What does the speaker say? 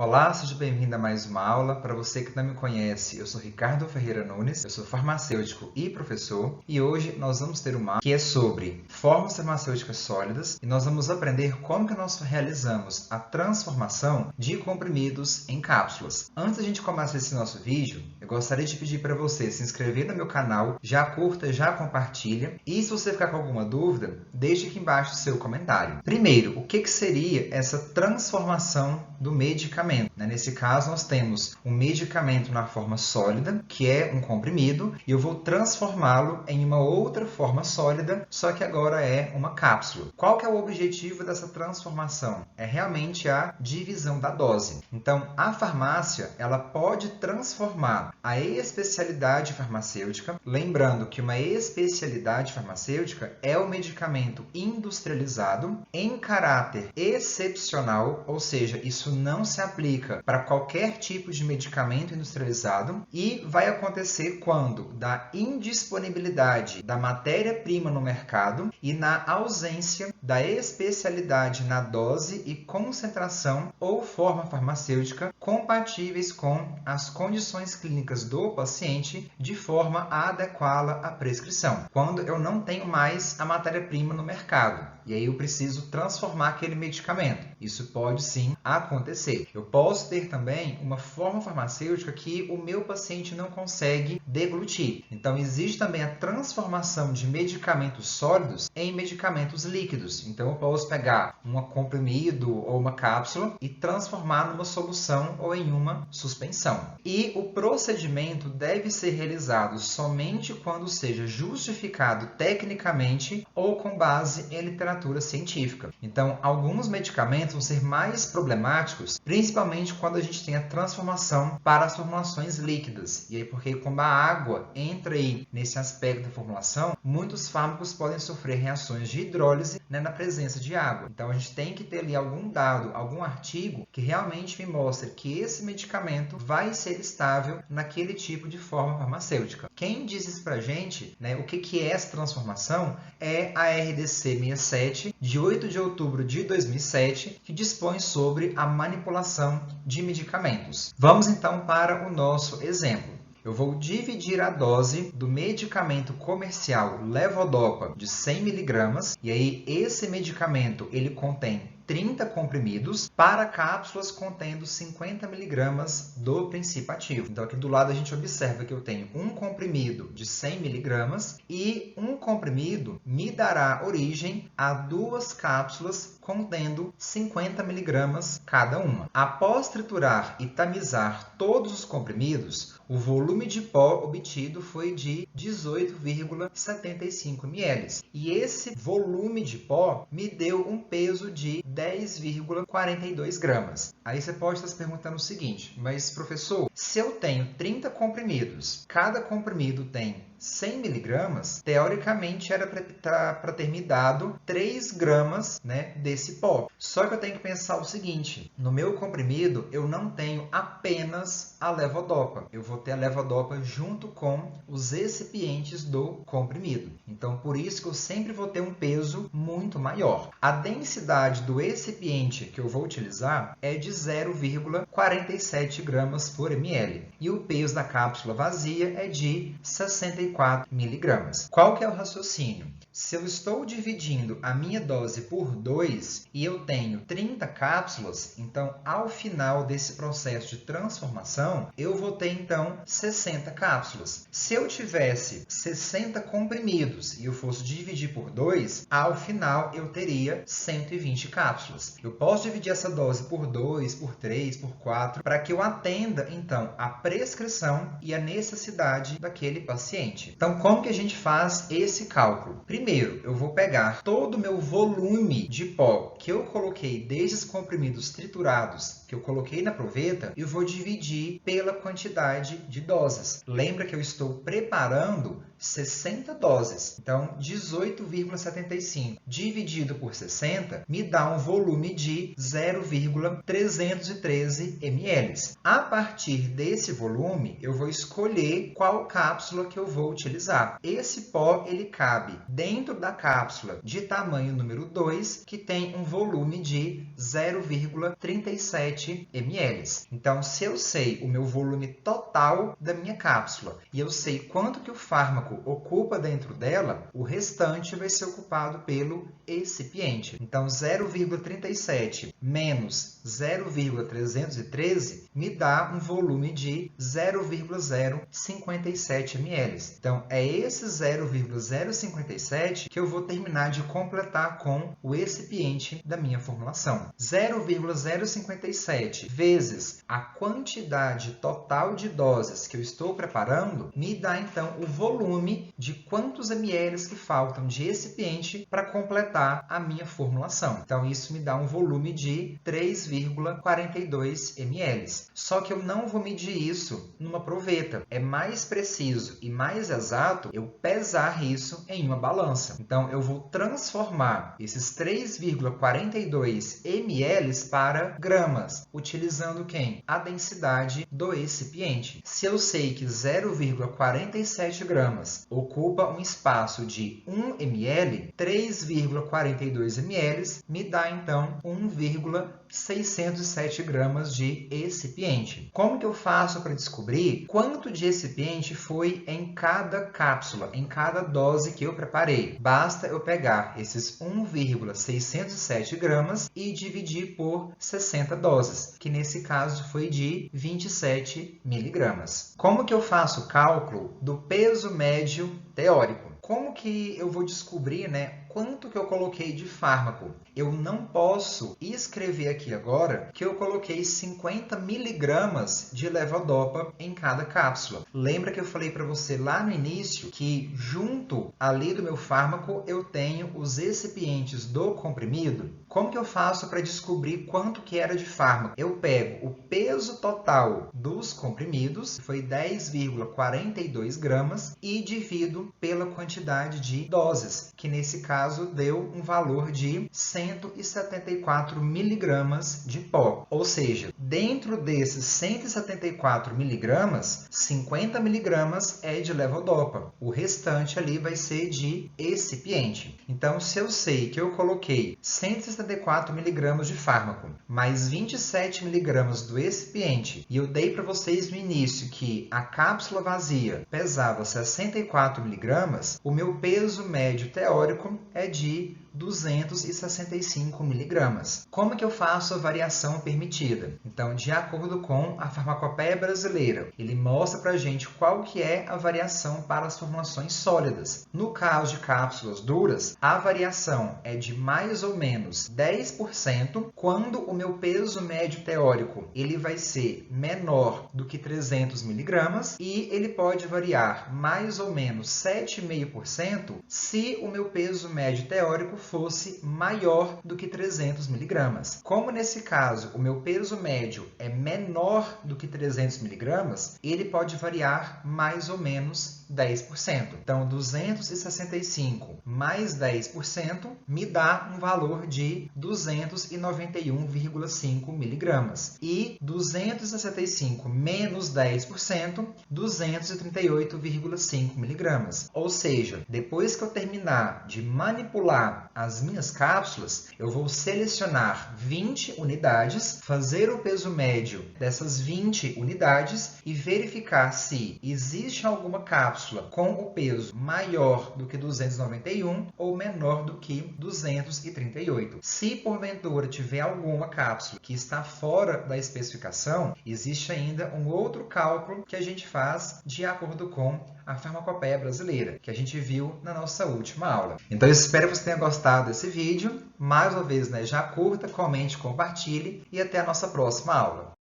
Olá, seja bem-vindo a mais uma aula. Para você que não me conhece, eu sou Ricardo Ferreira Nunes, eu sou farmacêutico e professor, e hoje nós vamos ter uma aula que é sobre fórmulas farmacêuticas sólidas e nós vamos aprender como que nós realizamos a transformação de comprimidos em cápsulas. Antes da gente começar esse nosso vídeo, eu gostaria de pedir para você se inscrever no meu canal, já curta, já compartilha, e se você ficar com alguma dúvida, deixe aqui embaixo o seu comentário. Primeiro, o que seria essa transformação do medicamento? Nesse caso, nós temos um medicamento na forma sólida, que é um comprimido, e eu vou transformá-lo em uma outra forma sólida, só que agora é uma cápsula. Qual que é o objetivo dessa transformação? É realmente a divisão da dose. Então, a farmácia ela pode transformar a especialidade farmacêutica, lembrando que uma especialidade farmacêutica é o medicamento industrializado em caráter excepcional, ou seja, isso não se aplica para qualquer tipo de medicamento industrializado e vai acontecer quando da indisponibilidade da matéria-prima no mercado e na ausência da especialidade na dose e concentração ou forma farmacêutica compatíveis com as condições clínicas do paciente de forma a adequá-la à prescrição. Quando eu não tenho mais a matéria-prima no mercado e aí eu preciso transformar aquele medicamento. Isso pode sim acontecer. Eu posso ter também uma forma farmacêutica que o meu paciente não consegue deglutir. Então, existe também a transformação de medicamentos sólidos em medicamentos líquidos. Então, eu posso pegar um comprimido ou uma cápsula e transformar numa solução ou em uma suspensão. E o procedimento deve ser realizado somente quando seja justificado tecnicamente ou com base em literatura científica. Então, alguns medicamentos vão ser mais problemáticos, principalmente quando a gente tem a transformação para as formulações líquidas. E aí, porque como a água entra aí nesse aspecto da formulação, muitos fármacos podem sofrer reações de hidrólise na presença de água. Então, a gente tem que ter ali algum dado, algum artigo que realmente me mostre que esse medicamento vai ser estável naquele tipo de forma farmacêutica. Quem diz isso pra gente, o que é essa transformação, é a RDC 67, de 8 de outubro de 2007, que dispõe sobre a manipulação de medicamentos. Vamos então para o nosso exemplo. Eu vou dividir a dose do medicamento comercial levodopa de 100 mg, e aí esse medicamento ele contém 30 comprimidos para cápsulas contendo 50 mg do princípio ativo. Então, aqui do lado a gente observa que eu tenho um comprimido de 100 mg e um comprimido me dará origem a duas cápsulas contendo 50 mg cada uma. Após triturar e tamizar todos os comprimidos, o volume de pó obtido foi de 18,75 ml. E esse volume de pó me deu um peso de 10,42 gramas. Aí você pode estar se perguntando o seguinte, mas professor, se eu tenho 30 comprimidos, cada comprimido tem 100 mg, teoricamente era para ter me dado 3 gramas desse pó. Só que eu tenho que pensar o seguinte, no meu comprimido eu não tenho apenas a levodopa, eu vou ter a levodopa junto com os recipientes do comprimido. Então, por isso que eu sempre vou ter um peso muito maior. A densidade do recipiente que eu vou utilizar é de 0,47 gramas por ml. E o peso da cápsula vazia é de 64 miligramas. Qual que é o raciocínio? Se eu estou dividindo a minha dose por 2 e eu tenho 30 cápsulas, então ao final desse processo de transformação, eu vou ter então 60 cápsulas. Se eu tivesse 60 comprimidos e eu fosse dividir por 2, ao final eu teria 120 cápsulas. Eu posso dividir essa dose por 2, por 3, por 4, para que eu atenda então a prescrição e a necessidade daquele paciente. Então, como que a gente faz esse cálculo? Primeiro, eu vou pegar todo o meu volume de pó que eu coloquei desses comprimidos triturados que eu coloquei na proveta e eu vou dividir pela quantidade de doses. Lembra que eu estou preparando 60 doses. Então, 18,75 dividido por 60 me dá um volume de 0,313 ml. A partir desse volume, eu vou escolher qual cápsula que eu vou utilizar. Esse pó, ele cabe dentro da cápsula de tamanho número 2, que tem um volume de 0,37 57 ml. Então, se eu sei o meu volume total da minha cápsula e eu sei quanto que o fármaco ocupa dentro dela, o restante vai ser ocupado pelo excipiente. Então, 0,37 menos 0,313 me dá um volume de 0,057 ml. Então, é esse 0,057 que eu vou terminar de completar com o excipiente da minha formulação. 0,057 vezes a quantidade total de doses que eu estou preparando me dá, então, o volume de quantos ml que faltam de recipiente para completar a minha formulação. Então, isso me dá um volume de 3,42 ml. Só que eu não vou medir isso numa proveta. É mais preciso e mais exato eu pesar isso em uma balança. Então, eu vou transformar esses 3,42 ml para gramas, utilizando quem? A densidade do recipiente. Se eu sei que 0,47 gramas ocupa um espaço de 1 ml, 3,42 ml me dá, então, 1,607 gramas de recipiente. Como que eu faço para descobrir quanto de recipiente foi em cada cápsula, em cada dose que eu preparei? Basta eu pegar esses 1,607 gramas e dividir por 60 doses, que nesse caso foi de 27 miligramas. Como que eu faço o cálculo do peso médio teórico? Como que eu vou descobrir, quanto que eu coloquei de fármaco? Eu não posso escrever aqui agora que eu coloquei 50 miligramas de levodopa em cada cápsula. Lembra que eu falei para você lá no início que junto ali do meu fármaco eu tenho os recipientes do comprimido? Como que eu faço para descobrir quanto que era de fármaco? Eu pego o peso total dos comprimidos, que foi 10,42 gramas, e divido pela quantidade de doses, que nesse caso deu um valor de 174 miligramas de pó. Ou seja, dentro desses 174 miligramas, 50 miligramas é de levodopa. O restante ali vai ser de excipiente. Então, se eu sei que eu coloquei 174 miligramas de fármaco, mais 27 miligramas do excipiente, e eu dei para vocês no início que a cápsula vazia pesava 64 miligramas, o meu peso médio teórico é de 265 miligramas. Como que eu faço a variação permitida? Então, de acordo com a Farmacopeia Brasileira, ele mostra para a gente qual que é a variação para as formulações sólidas. No caso de cápsulas duras, a variação é de mais ou menos 10% quando o meu peso médio teórico ele vai ser menor do que 300 miligramas e ele pode variar mais ou menos 7,5% se o meu peso médio teórico fosse maior do que 300 miligramas. Como nesse caso o meu peso médio é menor do que 300 miligramas, ele pode variar mais ou menos 10%. Então, 265 mais 10% me dá um valor de 291,5 miligramas. E 265 menos 10%, 238,5 miligramas. Ou seja, depois que eu terminar de manipular as minhas cápsulas, eu vou selecionar 20 unidades, fazer o peso médio dessas 20 unidades e verificar se existe alguma cápsula com o peso maior do que 291 ou menor do que 238. Se porventura tiver alguma cápsula que está fora da especificação, existe ainda um outro cálculo que a gente faz de acordo com a Farmacopeia Brasileira, que a gente viu na nossa última aula. Então, eu espero que você tenha gostado desse vídeo. Mais uma vez, já curta, comente, compartilhe e até a nossa próxima aula.